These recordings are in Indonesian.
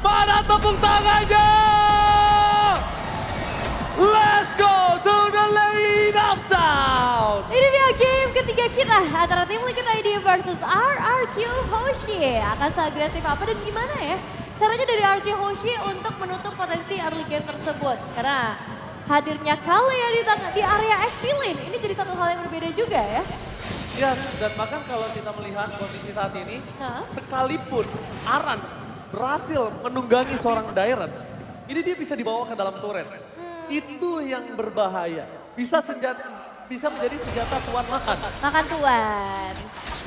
Mana tepuk tangannya? Let's go to the lane of town. Ini dia game ketiga kita antara tim Liquid ID versus RRQ Hoshi. Akan seagresif apa dan gimana ya? Caranya dari RRQ Hoshi untuk menutup potensi early game tersebut. Karena hadirnya Kalea di area XP lane ini jadi satu hal yang berbeda juga ya. Yes, dan bahkan kalau kita melihat kondisi saat ini, sekalipun Aran berhasil menunggangi seorang Dairen, ini dia bisa dibawa ke dalam turret. Itu yang berbahaya. Bisa menjadi senjata tuan makan. Makan tuan.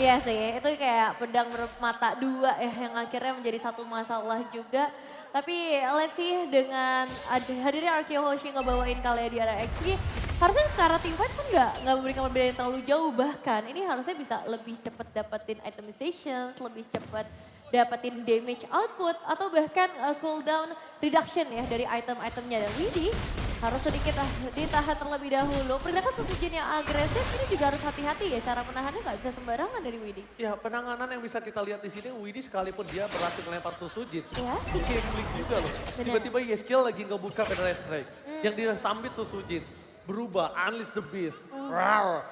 Iya sih, itu kayak pedang bermata dua ya yang akhirnya menjadi satu masalah juga. Tapi let's see dengan hadirnya RRQ Hoshi ngebawain Kalea di area XP, harusnya secara team fight kan nggak memberikan perbedaan yang terlalu jauh, bahkan ini harusnya bisa lebih cepat dapetin itemizations, lebih cepat dapetin damage output atau bahkan cooldown reduction ya dari item-itemnya. Dan Widhi harus sedikit ditahan terlebih dahulu. Pergerakan Sosujin yang agresif ini juga harus hati-hati ya, cara menahannya nggak bisa sembarangan dari Widhi. Ya, penanganan yang bisa kita lihat di sini, Widhi sekalipun dia berhasil melempar Sosujin, Ya. itu gambling juga loh. Tiba-tiba Yeskiel lagi ngebuka Penetra Strike, yang disambit Sosujin, berubah, unleash the beast. Rawr.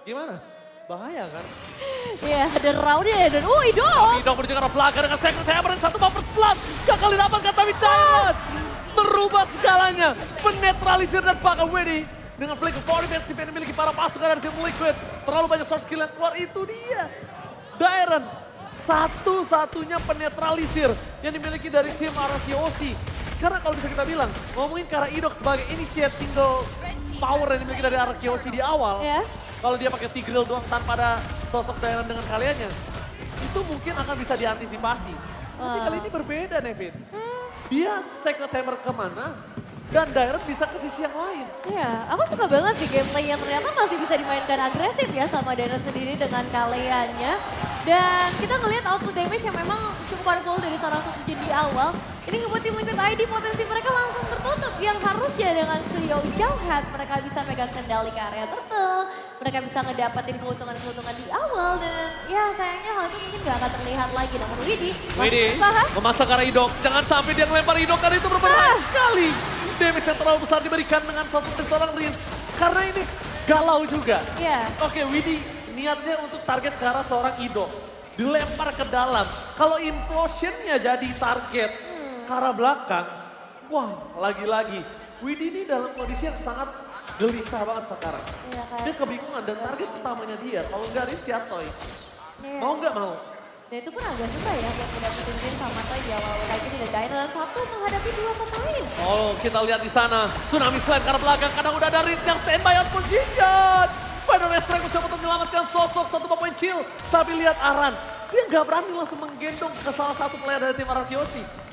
Gimana? Bahaya kan? Iya, ada roundnya dan Idol. Idol menuju ke arah belakang dengan Secret Hammer dan satu Bumper Splat. Gagal didapatkan tapi Dairen merubah segalanya. Menetralisir dan bahkan Widhi dengan flank defensif yang dimiliki para pasukan dari tim Liquid. Terlalu banyak source skill yang keluar, itu dia. Dairen satu-satunya penetralisir yang dimiliki dari tim RRQ. Karena kalau bisa kita bilang, ngomongin Kara Idok sebagai initiate single power yang dimiliki dari RRQ di awal. Ya. Kalau dia pakai Tigreal doang tanpa ada sosok Dairen dengan kaliannya, itu mungkin akan bisa diantisipasi. Tapi kali ini berbeda, Nevin. Dia Secret Hammer kemana, dan Dairen bisa ke sisi yang lain. Iya, aku suka banget sih gameplay yang ternyata masih bisa dimainkan agresif ya sama Dairen sendiri dengan Kaleanya. Dan kita ngelihat output damage yang memang cukup powerful dari seorang Sosujin di awal. Ini ngebuat tim Liquid ID potensi mereka langsung tertutup. Yang harusnya dengan Suyo Jauhat mereka bisa megang kendali ke area turtle. Mereka bisa ngedapetin keuntungan-keuntungan di awal. Dan ya sayangnya hal itu mungkin gak akan terlihat lagi. Namun Widhi Memaksa Kara Idok. Jangan sampai dia ngelempar Idok karena itu berbahaya sekali. Damage yang terlalu besar diberikan dengan sosok dari seorang Rins. Karena ini galau juga. Iya. Oke, Widhi niatnya untuk target ke arah seorang Idok. Dilempar ke dalam. Kalau implosionnya jadi target ke arah belakang. Wah, lagi-lagi. Widhi ini dalam kondisi yang sangat gelisah banget sekarang. Iya, kan? Dia kebingungan dan target utamanya dia. Kalau nggak Rins ya Toy. Iya. Mau nggak mau? Dan itu pun agak susah ya buat mendapatkan win sama Toy di awal kayak gini. Dan Dairen satu menghadapi dua pemain. Oh, kita lihat di sana. Tsunami Slam ke arah belakang. Kadang udah ada Rins yang standby on position. Final Strike mencoba untuk menyelamatkan sosok satu point kill. Tapi lihat Aran. Dia nggak berani langsung menggendong ke salah satu player dari tim RRQ.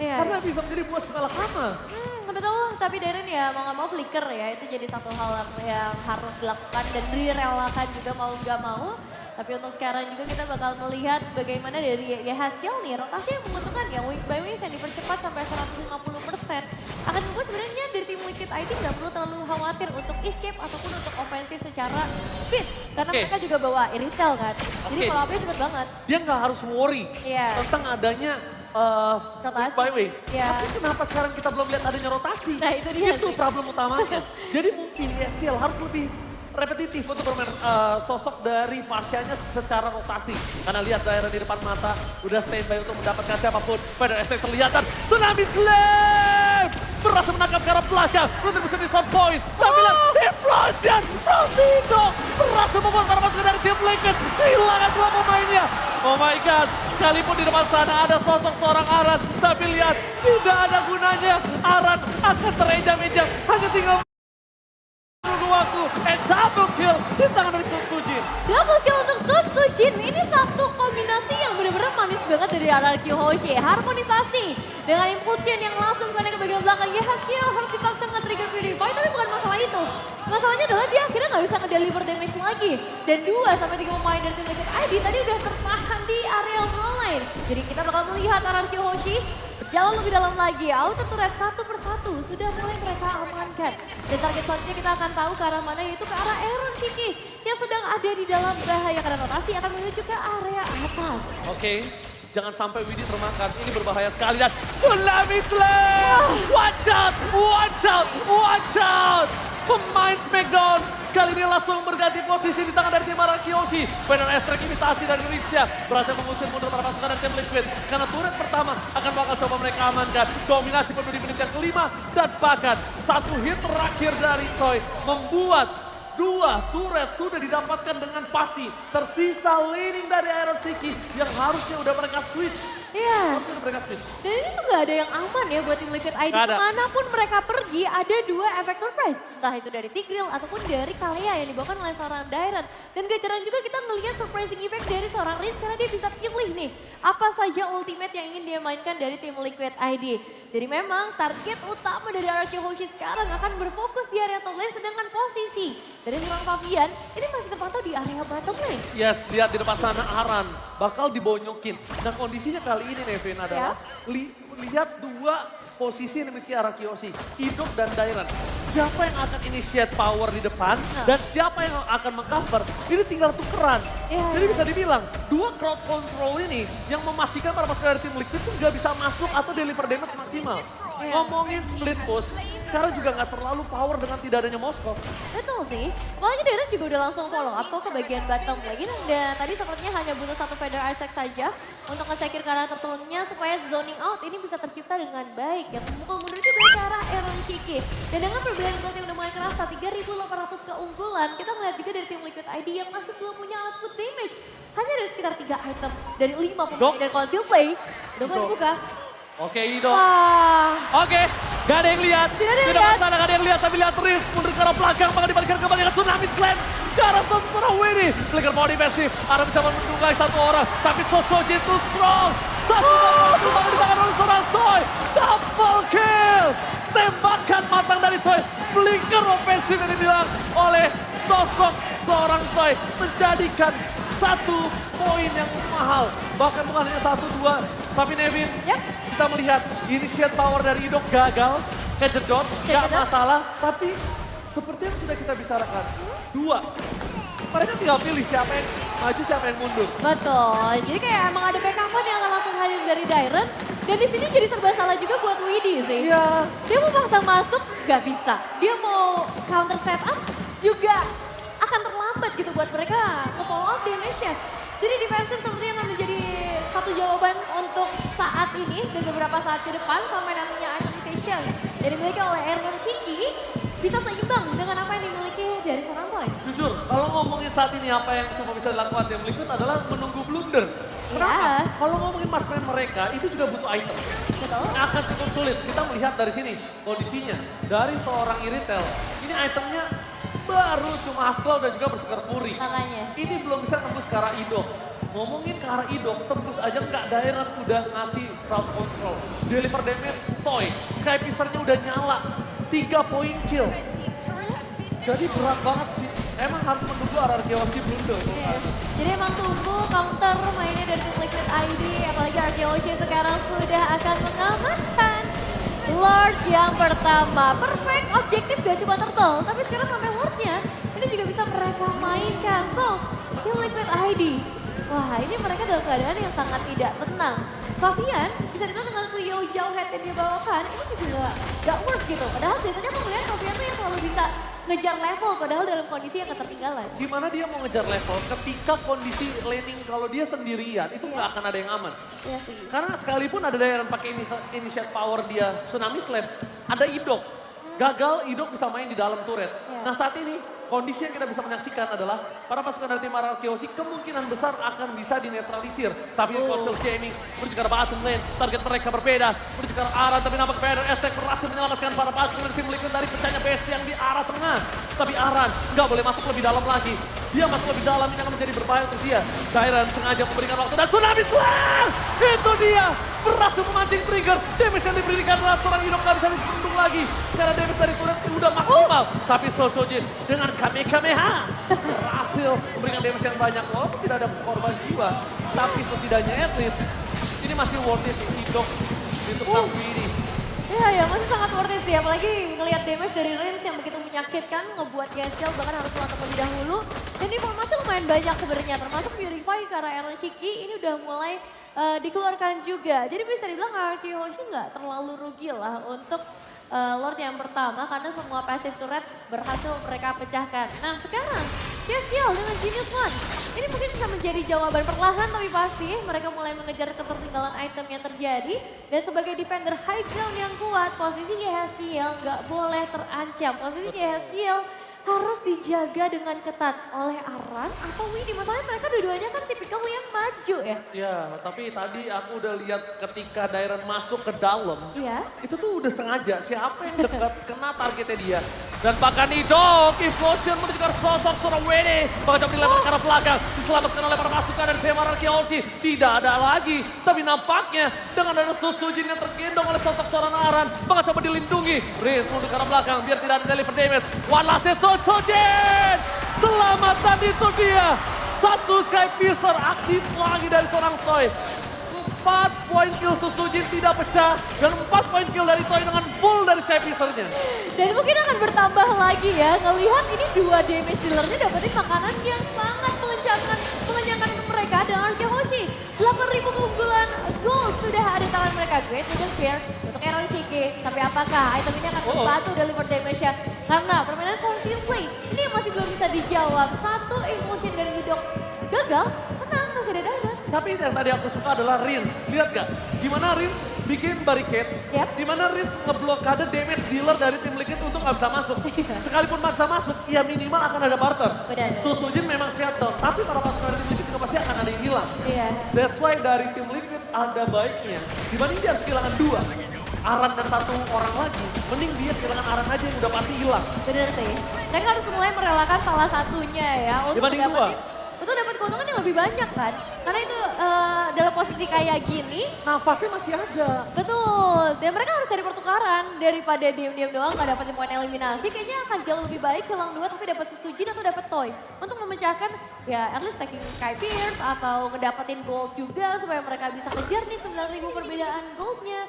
Iya. Karena bisa menjadi buah semalakama. Betul, tapi Dairen ya mau nggak mau flicker ya. Itu jadi satu hal yang harus dilakukan dan direlakan juga mau nggak mau. Tapi untuk sekarang juga kita bakal melihat bagaimana dari Yehaskiel nih, rotasi yang menguntungkan ya, wings by wings yang dipercepat sampai 150%. Akan membuat sebenarnya dari tim Liquid ID nggak perlu terlalu khawatir untuk escape ataupun untuk ofensif secara speed. Karena mereka juga bawa Irisel kan, jadi follow up-nya cepet banget. Dia nggak harus worry Iya. tentang adanya Rotasi. wings by wings. Iya. Tapi kenapa sekarang kita belum lihat adanya rotasi? Nah, itu dia Itu sih. problem utamanya. Jadi mungkin ESPL harus lebih repetitif untuk bermain sosok dari Pasianya secara rotasi. Karena lihat daerah di depan mata, udah standby untuk mendapatkan siapapun. Pada ST terlihatan, Tsunami Slam! Berhasil menangkap ke arah belakang, berhasil bisa di sound point. Tapi lihat, implosion from Tito! Berhasil membuat para pasukan dari tim Liquid kehilangan dua pemainnya. Oh my god, sekalipun di depan sana ada sosok seorang Aran. Tapi lihat, tidak ada gunanya. Aran akan terejam-ejam, hanya tinggal menunggu waktu, and double kill di tangan dari Sosujin. Double kill untuk Sosujin, ini satu kombinasi yang benar-benar manis banget dari RRQ Hoshi. Harmonisasi dengan impulsion yang langsung connect ke bagian belakang. Yehaskiel harus dipaksa nge-trigger Purify, tapi bukan masalah itu. Masalahnya adalah dia akhirnya nggak bisa nge-deliver damage lagi. Dan 2-3 pemain dari tim Liquid ID tadi udah tertahan di area front line. Jadi kita bakal melihat RRQ Hoshi berjalan lebih dalam lagi. Outer turret satu persatu sudah mulai mereka amankan. Dan target selanjutnya kita akan tahu ke arah mana, yaitu ke arah Aaron Shiki yang sedang ada di dalam bahaya karena rotasi akan menuju ke area atas. Oke, Jangan sampai Widi termakan, ini berbahaya sekali. Dan Tsunami Slam! Watch out, watch out, watch out! Pemain Smackdown kali ini langsung berganti posisi di tangan dari tim Arakiyoshi. Benar Estrek imitasi dari Rinsya berhasil mengusir mundur para pasukan dari tim Liquid. Karena turret pertama akan bakal coba mereka amankan. Dominasi penuh di menit yang kelima dan bahkan satu hit terakhir dari Toy membuat dua turret sudah didapatkan dengan pasti. Tersisa laning dari Iron Chiki yang harusnya udah mereka switch. Iya. Harusnya udah mereka switch. Dan ini tuh gak ada yang aman ya buat tim Liquid ID. Nggak ada. Kemanapun mereka pergi ada dua efek surprise. Entah itu dari Tigreal ataupun dari Kalea yang dibawakan oleh seorang Dairon. Dan gak jarang juga kita ngelihat surprising effect dari seorang Riz karena dia bisa pilih nih apa saja ultimate yang ingin dia mainkan dari tim Liquid ID. Jadi memang target utama dari Arakiyoshi sekarang akan berfokus di area top lane sedangkan posisi dari seorang Fabian ini masih terpantau di area bottom lane. Yes, lihat di depan sana Aran bakal dibonyokin. Dan kondisinya kali ini Nevin adalah lihat dua posisi yang dimiliki Arakiyoshi, Idok dan Dairon. Siapa yang akan initiate power di depan dan siapa yang akan mengcover, ini tinggal tukeran. Jadi bisa dibilang dua crowd control ini yang memastikan para pasukan dari tim Liquid itu nggak bisa masuk atau deliver damage maksimal. Ngomongin split push, sekarang juga nggak terlalu power dengan tidak adanya Moskov. Betul sih, apalagi Dairon juga udah langsung follow up ke bagian bottom lagi. Dan tadi sepertinya hanya butuh satu Feather Isaac saja untuk nge-secure karakter turunnya supaya zoning out ini bisa tercipta dengan baik. Yang memukul mundur juga ke arah Iron Chiki. Dan dengan perbedaan gold yang udah mulai kerasa, 3.800 keunggulan, kita ngeliat juga dari tim Liquid ID yang masih belum punya output damage. Hanya ada sekitar 3 item dari 5 pemain dari Conceal Play. Udah mulai dibuka. Oke, Idok. Wah. Oke, gak ada yang lihat. Tidak ada yang Tidak lihat. masalah, gak ada yang lihat. Tapi lihat Riz mundur ke arah belakang. Bakal dibalikan kembali dengan Tsunami Slam. Ke arah seorang Winnie. Flicker body defensif. Arah bisa menunggai satu orang. Tapi Sosoji itu strong. Satu bakal di tangan oleh seorang Toy. Double kill. Tembakan matang dari Toy. Flicker ofensif yang dibilang oleh sosok seorang Toy. Menjadikan satu poin yang mahal. Bahkan bukan hanya 1-2. Tapi Nevin, kita melihat initiate power dari Idok gagal, kejedot, gak masalah. Tapi seperti yang sudah kita bicarakan, dua. Mereka tinggal pilih siapa yang maju, siapa yang mundur. Betul, jadi kayak emang ada backup yang akan langsung hadir dari Dairon. Dan di sini jadi serba salah juga buat Widi sih. Iya. Dia mau paksa masuk, gak bisa. Dia mau counter setup, juga akan terlambat gitu buat mereka nge-follow up damage-nya. Jadi defensif sepertinya akan menjadi satu jawaban untuk saat ini dan beberapa saat ke depan sampai nantinya itemization yang dimiliki oleh Iron Chiki bisa seimbang dengan apa yang dimiliki dari seorang Toy. Jujur, kalau ngomongin saat ini apa yang cuma bisa dilakukan tim Liquid adalah menunggu blunder. Kenapa? Kalau ngomongin marksman mereka itu juga butuh item. Betul. Akan cukup sulit. Kita melihat dari sini kondisinya. Dari seorang Iritel, ini itemnya baru cuma Haskell dan juga Berserker Fury. Makanya. Ini belum bisa tembus ke arah Idok. Ngomongin ke arah Idok, tembus aja nggak, Dairon udah ngasih crowd control. Deliver damage, Toy. Sky Piercer-nya udah nyala. 3 poin kill. Jadi berat banget sih. Emang harus menunggu Arakiyoshi blunder. Jadi emang tunggu counter mainnya dari tim Liquid ID. Apalagi Arakiyoshi sekarang sudah akan mengamankan Lord yang pertama. Perfect objektif gak cuma turtle, tapi sekarang sampai Lordnya ini juga bisa mereka mainkan. So, tim Liquid ID. Wah, ini mereka dalam keadaan yang sangat tidak tenang. Fabian bisa dibilang dengan Suyo jauh head yang dia bawakan, ini juga gak worse gitu. Padahal biasanya aku melihat Fabian tuh yang selalu bisa ngejar level, padahal dalam kondisi yang ketertinggalan. Gimana dia mau ngejar level ketika kondisi laning kalau dia sendirian, itu nggak akan ada yang aman. Iya sih. Karena sekalipun ada yang pakai initiate power dia Tsunami Slam, ada Idok. Gagal, Idok bisa main di dalam turret. Nah saat ini kondisi yang kita bisa menyaksikan adalah para pasukan dari tim Arakiyoshi kemungkinan besar akan bisa dinetralisir. Tapi Console Gaming menuju ke arah bottom lane, target mereka berbeda. Menuju ke arah Aran, tapi nampak Vader Aztec berhasil menyelamatkan para pasukan tim Liquid dari pecahnya base yang di arah tengah. Tapi Aran nggak boleh masuk lebih dalam lagi. Dia masuk lebih dalam, ini akan menjadi berbahaya untuk dia. Dairon sengaja memberikan waktu dan Tsunami Slam! Itu dia! Berhasil memancing trigger. Damage yang diberikan adalah seorang Idok nggak bisa dibendung lagi. Karena damage dari turret udah maksimal. Tapi Sojin dengan Kamehameha berhasil memberikan damage yang banyak. Walaupun tidak ada korban jiwa. Tapi setidaknya at least ini masih worth it Idok di tempat ini. Iya ya, masih sangat worth it sih. Apalagi ngelihat damage dari Rins yang begitu menyakitkan, ngebuat Yesel bahkan harus pulang terlebih dahulu. Dan informasi lumayan banyak sebenarnya, termasuk Purify ke arah Iron Chiki ini udah mulai dikeluarkan juga. Jadi bisa dibilang Arky Hoshi nggak terlalu rugi lah untuk Lord yang pertama karena semua passive turret berhasil mereka pecahkan. Nah sekarang Castiel dengan Genius One. Ini mungkin bisa menjadi jawaban perlahan tapi pasti mereka mulai mengejar ketertinggalan item yang terjadi. Dan sebagai defender high ground yang kuat, posisi Castiel nggak boleh terancam. Posisi Castiel harus dijaga dengan ketat oleh Aran atau Windy. Masalahnya mereka dua-duanya kan tipikal yang maju ya. Ya, tapi tadi aku udah lihat ketika Dairon masuk ke dalam. Iya. Itu tuh udah sengaja siapa yang dekat kena targetnya dia. Dan bahkan Ido, Explosion menunjukkan sosok seorang Windy. Bahkan coba dilempar ke arah belakang. Diselamatkan oleh para pasukan dari Semar Arkeoshi. Tidak ada lagi. Tapi nampaknya dengan ada Susujin yang tergendong oleh sosok seorang Aran. Bahkan coba dilindungi. Riz menuju ke arah belakang biar tidak ada deliver damage. One last hit Susujin. Selamatan itu dia. Satu Sky Piercer aktif lagi dari seorang Toy. 4 poin kill Susujin tidak pecah. Dan 4 poin kill dari Toy dengan full dari Sky Piercer-nya. Dan mungkin akan bertambah lagi ya. Ngelihat ini 2 damage dealer-nya dapetin makanan yang sangat mengenyangkan untuk mereka. Dan Arky Hoshi 8.000 keunggulan gold sudah ada di tangan mereka. Great Wooden Spear untuk Aaron Shiki. Tapi apakah item ini akan membantu deliver damage-nya? Karena permainan conceal play ini yang masih belum bisa dijawab. Satu emotion dari Idok gagal, tenang masih ada Dairon. Tapi yang tadi aku suka adalah Rins. Lihat gak? Gimana Rins bikin barricade. Yep. Dimana Rins ngeblokade damage dealer dari tim Liquid untuk gak bisa masuk. Sekalipun maksa masuk, ya minimal akan ada barter. Benar. Susujin memang shutdown, tapi para pasukan dari tim Liquid juga pasti akan ada yang hilang. Iya. That's why dari tim Liquid ada baiknya. Dibanding dia harus kehilangan 2. Aran dan 1 orang lagi, mending dia kehilangan Aran aja yang udah pasti hilang. Bener sih. Mereka harus mulai merelakan salah satunya ya. Untuk Dibanding betul dapat keuntungan yang lebih banyak kan. Karena itu dalam posisi kayak gini. Nafasnya masih ada. Betul. Dan mereka harus cari pertukaran. Daripada diam-diam doang gak dapetin poin eliminasi. Kayaknya akan jauh lebih baik hilang 2 tapi dapat Susujin atau dapat Toy. Untuk memecahkan ya at least taking Sky Pierce atau ngedapetin gold juga. Supaya mereka bisa kejar nih 9.000 perbedaan goldnya.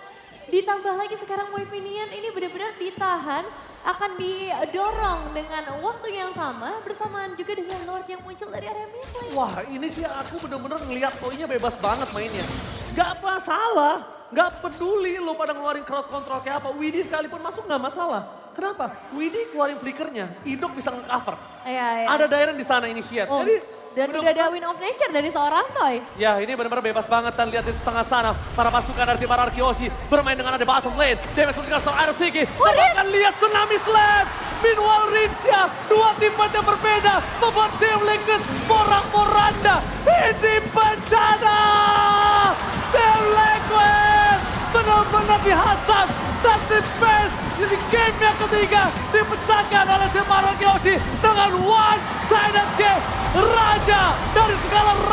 Ditambah lagi sekarang Wave Minion ini benar-benar ditahan. Akan didorong dengan waktu yang sama bersamaan juga dengan Lord yang muncul dari area mid lane. Wah ini sih aku bener-bener ngeliat Toy-nya bebas banget mainnya. Gak masalah, gak peduli lo pada ngeluarin crowd control kayak apa. Widhi sekalipun masuk gak masalah. Kenapa? Widhi keluarin flickernya, Idok bisa nge-cover. Iya, iya. Ada Dairon di sana initiate. Oh, Jadi dan udah ada Win of Nature dari seorang Toy. ya ini benar-benar bebas banget dan lihat di setengah sana. Para pasukan dari tim Arky Hoshi bermain dengan ada bottom lane. Damage memberikan seorang Iron Shiki. Bahkan lihat tsunami slam. Meanwhile Rinsya, 2 tim yang berbeda. Membuat tim Liquid porak-poranda. Ini bencana. Tim Liquid benar-benar dihantam. Dan di best di game yang ketiga dipecahkan oleh tim Arky Hoshi dengan one-sided game. Raja